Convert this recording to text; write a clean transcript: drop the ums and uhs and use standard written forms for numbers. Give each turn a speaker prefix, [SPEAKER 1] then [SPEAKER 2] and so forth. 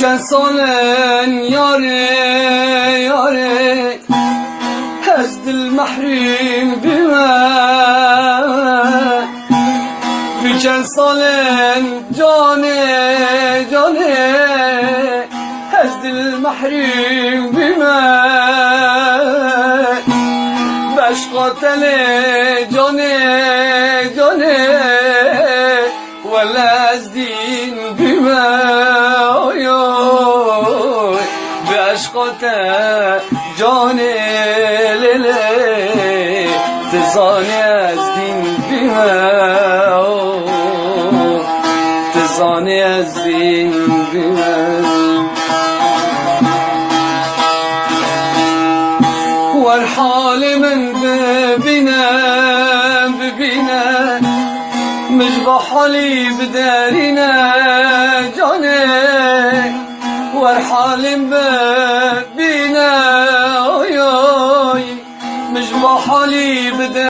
[SPEAKER 1] Birçen salen yare yare Hezdil mahrim bime Birçen salen cane cane Hezdil mahrim bime Beş katele cane cane Velezdin bime عشقته جاني ليلي تزاني ازدين بها تزاني ازدين بها والحال من ببنا ببنا مجبح حالي بدارنا جاني والحال بينا مجمع حالي بدأ